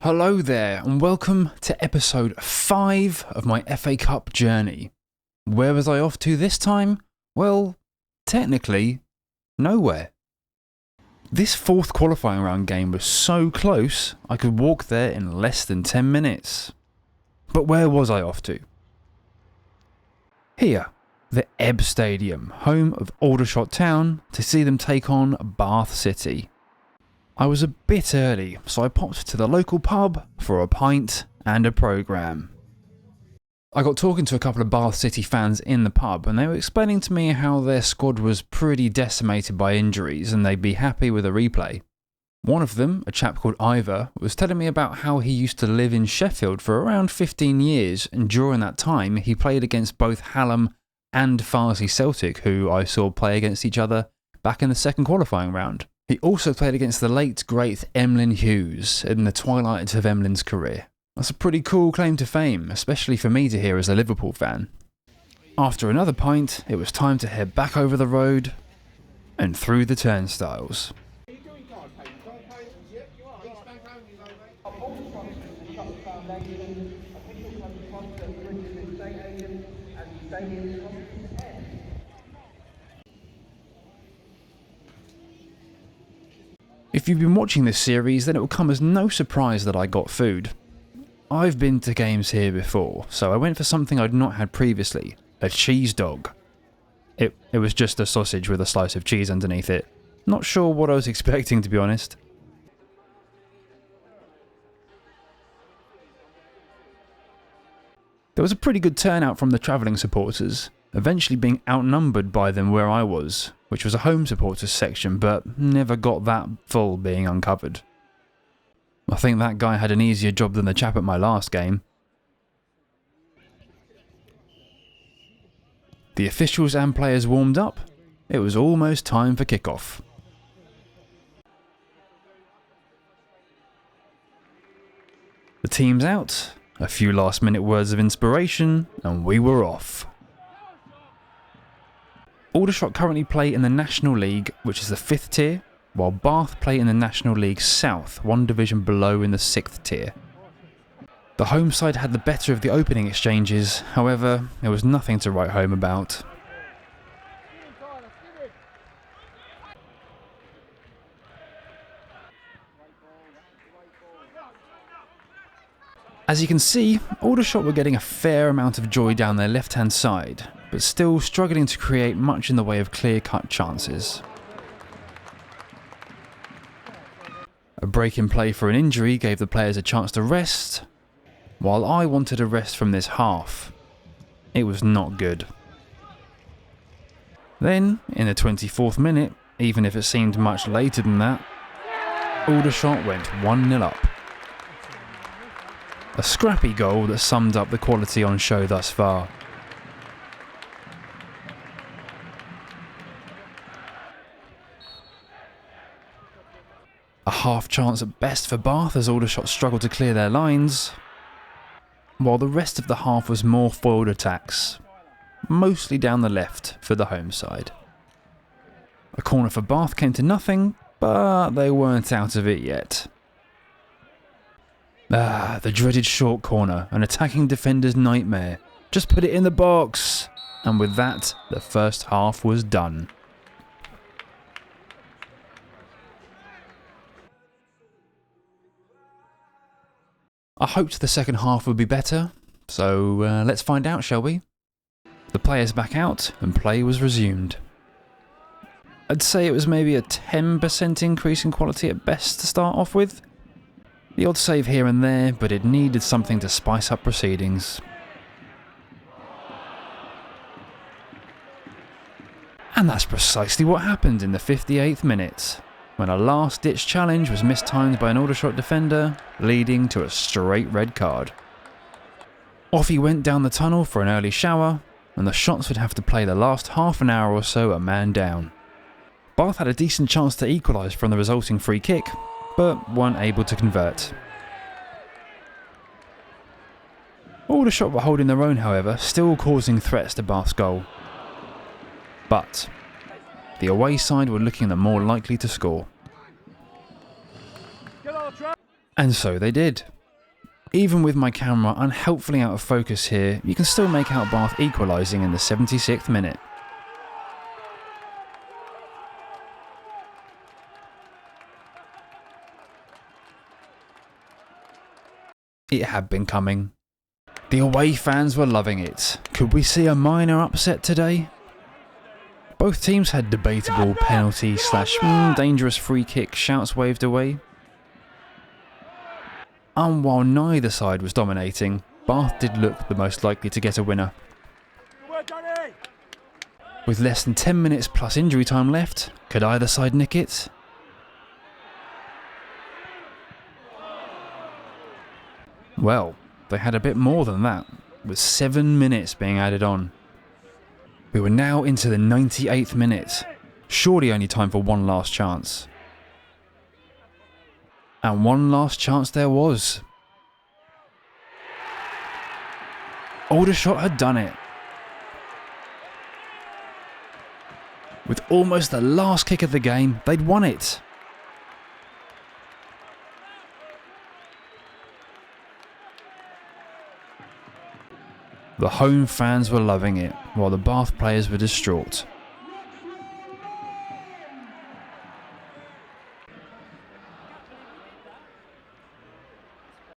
Hello there and welcome to episode 5 of my FA Cup journey. Where was I off to this time? Well, technically, nowhere. This fourth qualifying round game was so close I could walk there in less than 10 minutes. But where was I off to? Here, the Ebb Stadium, home of Aldershot Town, to see them take on Bath City. I was a bit early, so I popped to the local pub for a pint and a programme. I got talking to a couple of Bath City fans in the pub and they were explaining to me how their squad was pretty decimated by injuries and they'd be happy with a replay. One of them, a chap called Ivor, was telling me about how he used to live in Sheffield for around 15 years and during that time he played against both Hallam and Farsley Celtic, who I saw play against each other back in the second qualifying round. He also played against the late great Emlyn Hughes in the twilight of Emlyn's career. That's a pretty cool claim to fame, especially for me to hear as a Liverpool fan. After another pint, it was time to head back over the road and through the turnstiles. If you've been watching this series, then it will come as no surprise that I got food. I've been to games here before, so I went for something I'd not had previously, a cheese dog. It was just a sausage with a slice of cheese underneath it. Not sure what I was expecting, to be honest. There was a pretty good turnout from the travelling supporters, eventually being outnumbered by them where I was, which was a home supporters section, but never got that full being uncovered. I think that guy had an easier job than the chap at my last game. The officials and players warmed up. It was almost time for kickoff. The team's out, a few last minute words of inspiration, and we were off. Aldershot currently play in the National League, which is the 5th tier, while Bath play in the National League South, one division below in the 6th tier. The home side had the better of the opening exchanges, however, there was nothing to write home about. As you can see, Aldershot were getting a fair amount of joy down their left-hand side, but still struggling to create much in the way of clear-cut chances. A break in play for an injury gave the players a chance to rest, while I wanted a rest from this half. It was not good. Then, in the 24th minute, even if it seemed much later than that, Aldershot went 1-0 up. A scrappy goal that summed up the quality on show thus far. A half chance at best for Bath as Aldershot struggled to clear their lines, while the rest of the half was more foiled attacks, mostly down the left for the home side. A corner for Bath came to nothing, but they weren't out of it yet. The dreaded short corner, an attacking defender's nightmare. Just put it in the box! And with that, the first half was done. I hoped the second half would be better, so let's find out, shall we? The players back out and play was resumed. I'd say it was maybe a 10% increase in quality at best to start off with. The odd save here and there, but it needed something to spice up proceedings. And that's precisely what happened in the 58th minute, when a last-ditch challenge was mistimed by an Aldershot defender, leading to a straight red card. Off he went down the tunnel for an early shower, and the shots would have to play the last half an hour or so a man down. Bath had a decent chance to equalise from the resulting free kick, but weren't able to convert. Aldershot were holding their own, however, still causing threats to Bath's goal. But the away side were looking the more likely to score. And so they did. Even with my camera unhelpfully out of focus here, you can still make out Bath equalising in the 76th minute. It had been coming. The away fans were loving it. Could we see a minor upset today? Both teams had debatable penalty / dangerous free kick shouts waved away. And while neither side was dominating, Bath did look the most likely to get a winner. With less than 10 minutes plus injury time left, could either side nick it? Well, they had a bit more than that, with 7 minutes being added on. We were now into the 98th minute, surely only time for one last chance. And one last chance there was. Aldershot had done it. With almost the last kick of the game, they'd won it. The home fans were loving it, while the Bath players were distraught.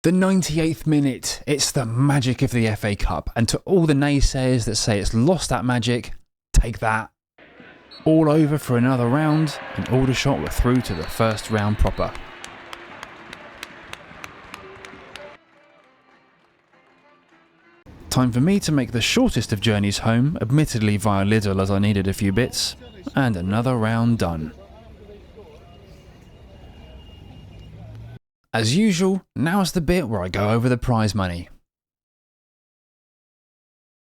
The 98th minute, it's the magic of the FA Cup, and to all the naysayers that say it's lost that magic, take that. All over for another round, and Aldershot were through to the first round proper. Time for me to make the shortest of journeys home, admittedly via Lidl as I needed a few bits, and another round done. As usual, now's the bit where I go over the prize money.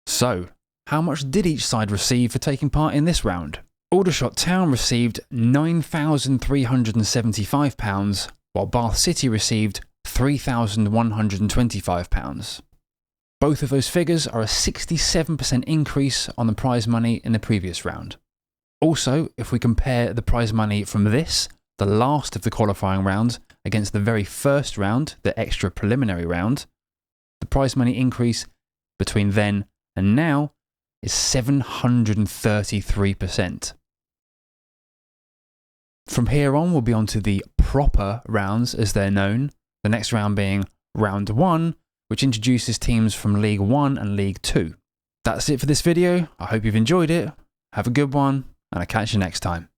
So, how much did each side receive for taking part in this round? Aldershot Town received £9,375, while Bath City received £3,125. Both of those figures are a 67% increase on the prize money in the previous round. Also, if we compare the prize money from this, the last of the qualifying rounds, against the very first round, the extra preliminary round, the prize money increase between then and now is 733%. From here on, we'll be on to the proper rounds as they're known, the next round being round 1, which introduces teams from League 1 and League 2. That's it for this video. I hope you've enjoyed it. Have a good one, and I'll catch you next time.